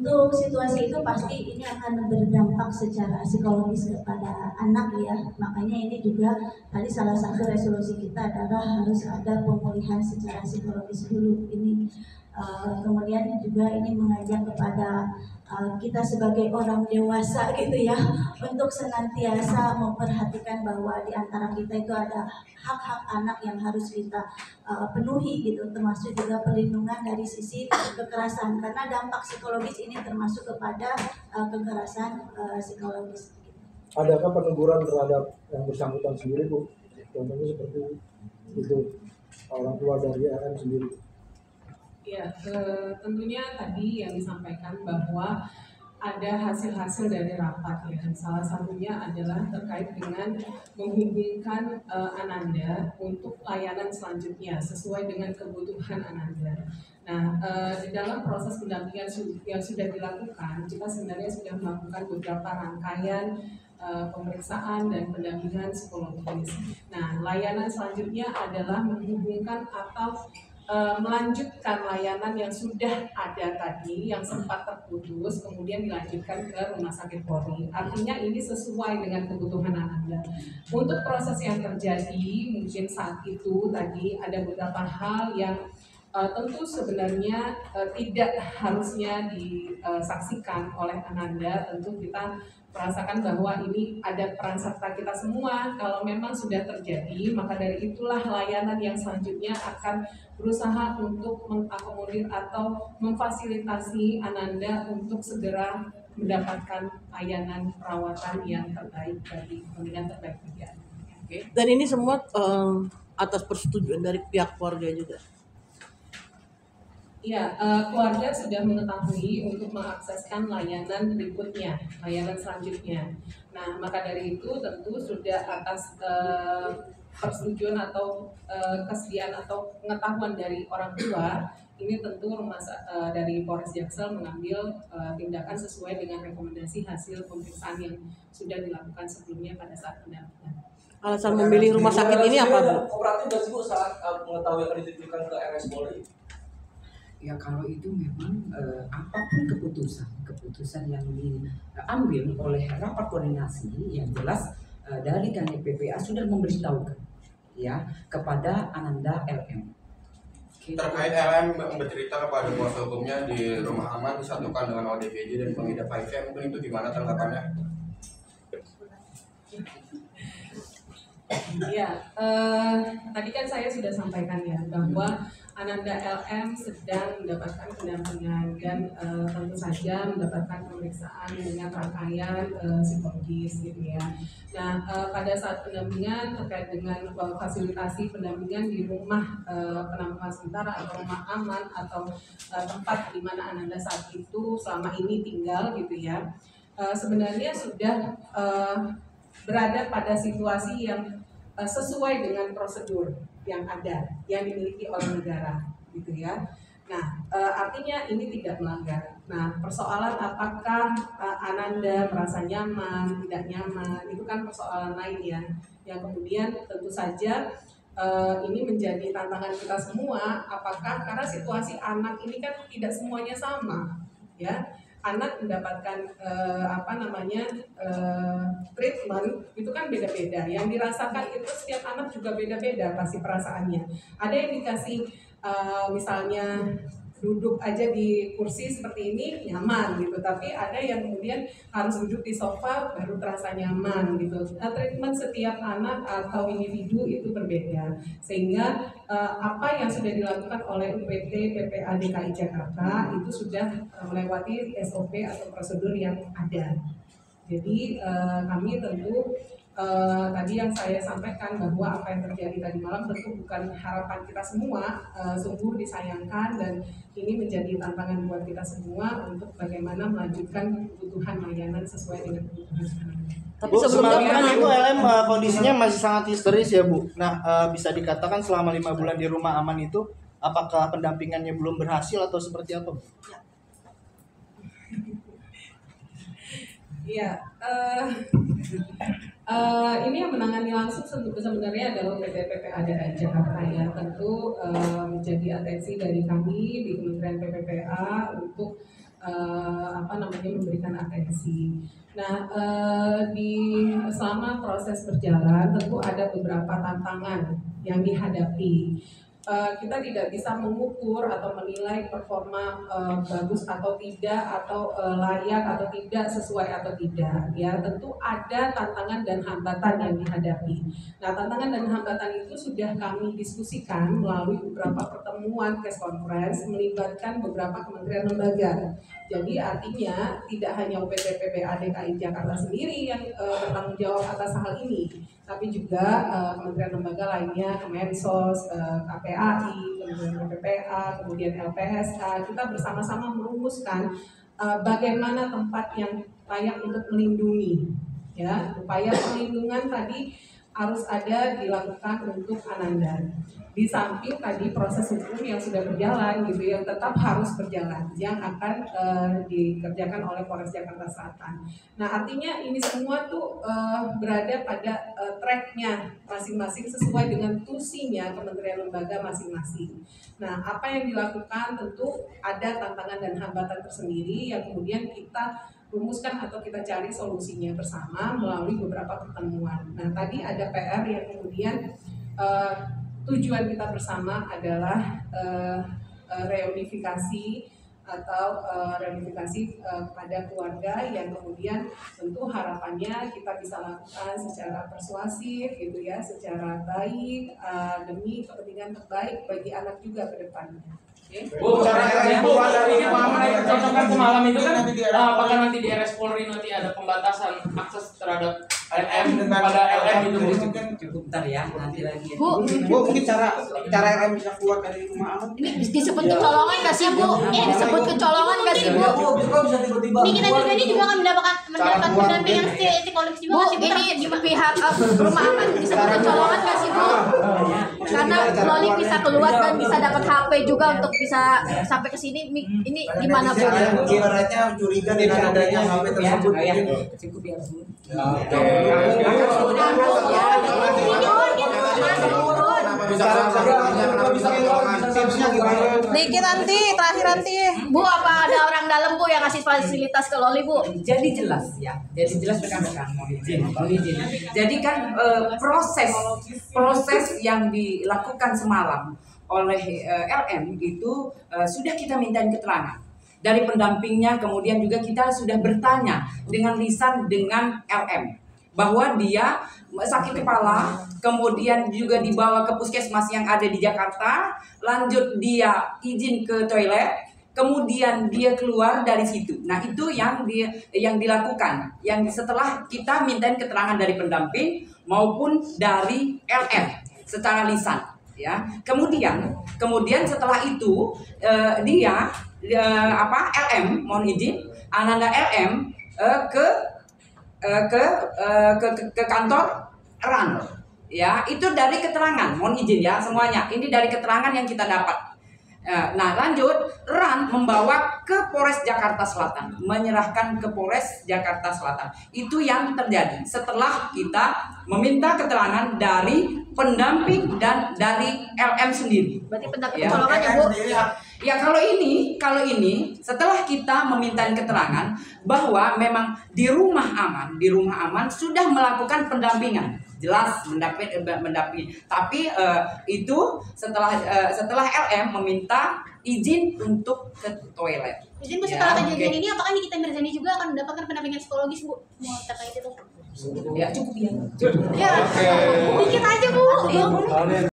untuk situasi itu pasti ini akan berdampak secara psikologis kepada anak ya. Makanya ini juga tadi salah satu resolusi kita adalah harus ada pemulihan secara psikologis dulu ini. Kemudian juga ini mengajak kepada kita sebagai orang dewasa gitu ya, untuk senantiasa memperhatikan bahwa di antara kita itu ada hak-hak anak yang harus kita penuhi gitu, termasuk juga perlindungan dari sisi kekerasan, karena dampak psikologis ini termasuk kepada kekerasan psikologis. Adakah peneguran terhadap yang bersangkutan sendiri, Bu? Contohnya seperti itu, orang tua dari RM sendiri. Ya, tentunya tadi yang disampaikan bahwa ada hasil-hasil dari rapat ya. Salah satunya adalah terkait dengan menghubungkan Ananda untuk layanan selanjutnya sesuai dengan kebutuhan Ananda. Nah, di dalam proses pendampingan yang sudah dilakukan, kita sebenarnya sudah melakukan beberapa rangkaian pemeriksaan dan pendampingan psikologis. Nah, layanan selanjutnya adalah menghubungkan atau melanjutkan layanan yang sudah ada tadi, yang sempat terputus, kemudian dilanjutkan ke Rumah Sakit Polri. Artinya ini sesuai dengan kebutuhan Anda. Untuk proses yang terjadi, mungkin saat itu tadi ada beberapa hal yang tentu sebenarnya tidak harusnya disaksikan oleh Ananda. Tentu kita merasakan bahwa ini ada peran serta kita semua. Kalau memang sudah terjadi, maka dari itulah layanan yang selanjutnya akan berusaha untuk mengakomodir atau memfasilitasi Ananda untuk segera mendapatkan layanan perawatan yang terbaik bagi kepentingan terbaik bagi Anda. Okay. Dan ini semua atas persetujuan dari pihak keluarga juga. Ya, keluarga sudah mengetahui untuk mengakseskan layanan berikutnya, layanan selanjutnya. Nah, maka dari itu tentu sudah atas persetujuan atau kesediaan atau pengetahuan dari orang tua, ini tentu dari Polres Jaksel mengambil tindakan sesuai dengan rekomendasi hasil pemeriksaan yang sudah dilakukan sebelumnya pada saat pendampingan. Alasan memilih rumah sakit ini apa, Bu? Kooperatif dan sibuk saat mengetahui akan ditujukan ke RS Polri. Ya kalau itu memang apapun keputusan yang diambil oleh rapat koordinasi yang jelas dari Kanit PPA sudah memberitahukan ya kepada Ananda LM. Terkait LM bercerita kepada kuasa hukumnya di rumah aman disatukan dengan ODGJ dan pengidap HIV, mungkin itu gimana tanggapannya? Ya, tadi kan saya sudah sampaikan ya bahwa Ananda LM sedang mendapatkan pendampingan dan tentu saja mendapatkan pemeriksaan dengan rangkaian psikologis gitu ya. Nah, pada saat pendampingan terkait dengan fasilitasi pendampingan di rumah penampungan sementara atau rumah aman atau tempat di mana Ananda saat itu selama ini tinggal gitu ya, sebenarnya sudah berada pada situasi yang sesuai dengan prosedur yang ada, yang dimiliki oleh negara, gitu ya. Nah, artinya ini tidak melanggar. Nah, persoalan apakah Ananda merasa nyaman, tidak nyaman, itu kan persoalan lain ya. Yang kemudian tentu saja ini menjadi tantangan kita semua. Apakah karena situasi anak ini kan tidak semuanya sama, ya. Anak mendapatkan treatment itu kan beda-beda. Yang dirasakan itu setiap anak juga beda-beda pasti perasaannya. Ada yang dikasih misalnya duduk aja di kursi seperti ini nyaman gitu, tapi ada yang kemudian harus duduk di sofa baru terasa nyaman gitu. Nah, treatment setiap anak atau individu itu berbeda, sehingga apa yang sudah dilakukan oleh UPT PPA DKI Jakarta itu sudah melewati SOP atau prosedur yang ada. Jadi kami tentu tadi yang saya sampaikan bahwa apa yang terjadi tadi malam tentu bukan harapan kita semua, sungguh disayangkan dan ini menjadi tantangan buat kita semua untuk bagaimana melanjutkan kebutuhan layanan sesuai dengan kebutuhan. Tapi sebelumnya kan Ibu LM kondisinya masih sangat histeris ya Bu. Nah bisa dikatakan selama 5 bulan di rumah aman itu apakah pendampingannya belum berhasil atau seperti apa Bu? Iya, ini yang menangani langsung sebenarnya adalah PT PPA DKI Jakarta ya. Tentu menjadi atensi dari kami di Kementerian PPPA untuk memberikan atensi. Nah, selama proses berjalan tentu ada beberapa tantangan yang dihadapi. Kita tidak bisa mengukur atau menilai performa bagus atau tidak, atau layak atau tidak, sesuai atau tidak. Ya, tentu ada tantangan dan hambatan yang dihadapi. Nah, tantangan dan hambatan itu sudah kami diskusikan melalui beberapa pertemuan press conference melibatkan beberapa kementerian lembaga. Jadi artinya tidak hanya UPTPPA DKI Jakarta sendiri yang bertanggung jawab atas hal ini, tapi juga kementerian lembaga lainnya, Kemensos, KPAI, kemudian PPA, kemudian LPSK. Kita bersama-sama merumuskan bagaimana tempat yang layak untuk melindungi. Ya, upaya perlindungan tadi harus ada dilakukan untuk Ananda. Di samping tadi proses hukum yang sudah berjalan gitu, yang tetap harus berjalan, yang akan dikerjakan oleh Polres Jakarta Selatan. Nah, artinya ini semua tuh berada pada tracknya masing-masing sesuai dengan tusinya kementerian lembaga masing-masing. Nah, apa yang dilakukan tentu ada tantangan dan hambatan tersendiri yang kemudian kita rumuskan atau kita cari solusinya bersama melalui beberapa pertemuan. Nah, tadi ada PR yang kemudian tujuan kita bersama adalah reunifikasi atau reunifikasi pada keluarga yang kemudian tentu harapannya kita bisa lakukan secara persuasif gitu ya, secara baik demi kepentingan terbaik bagi anak juga ke depannya. Bu, dari pemahaman yang dicontohkan semalam itu kan apakah nanti di RS Polri nanti ada pembatasan akses terhadap LM pada LM itu mungkin cukup bentar ya, nanti lagi. Bu, mungkin cara LM bisa keluar dari rumah aman. Ini disebut kecolongan nggak sih Bu? Ini disebut kecolongan nggak sih Bu? Bisa tiba-tiba. Ini kita juga juga akan mendapatkan pendampingan psikologis juga nggak sih Bu? Ini di pihak rumah aman disebut kecolongan nggak sih Bu? Karena Loli bisa keluar dan bisa dapat HP juga untuk bisa sampai ke sini. Ini gimana Bu? Ibaratnya curiga dengan adanya HP tersebut. Cukup ya Bu. Dikit nanti, terakhir nanti. Bu, apa ada orang dalam Bu yang kasih fasilitas ke Loli Bu? Jadi jelas ya, jadi jelas rekan-rekan, mohon izin. Jadi kan proses yang dilakukan semalam oleh LM itu sudah kita mintain keterangan dari pendampingnya, kemudian juga kita sudah bertanya dengan lisan dengan LM bahwa dia sakit kepala, kemudian juga dibawa ke puskesmas yang ada di Jakarta, lanjut dia izin ke toilet, kemudian dia keluar dari situ. Nah, itu yang dilakukan, yang setelah kita mintain keterangan dari pendamping maupun dari LM secara lisan, ya. Kemudian setelah itu dia LM, mohon izin, Ananda LM ke kantor RAN, ya. Itu dari keterangan, mohon izin ya semuanya, ini dari keterangan yang kita dapat. Nah, lanjut, RAN membawa ke Polres Jakarta Selatan, menyerahkan ke Polres Jakarta Selatan. Itu yang terjadi setelah kita meminta keterangan dari pendamping dan dari LM sendiri. Berarti pendamping kecolongan ya Bu? Ya, kalau ini setelah kita meminta keterangan bahwa memang di rumah aman sudah melakukan pendampingan, jelas mendampingi. Tapi itu setelah LM meminta izin untuk ke toilet. Izin Bu, setelah kejadian ini apakah Nikita Mirzani juga akan mendapatkan pendampingan psikologis Bu? Mau terkait itu? Ya, cukup ya. Ya, dikit aja Bu.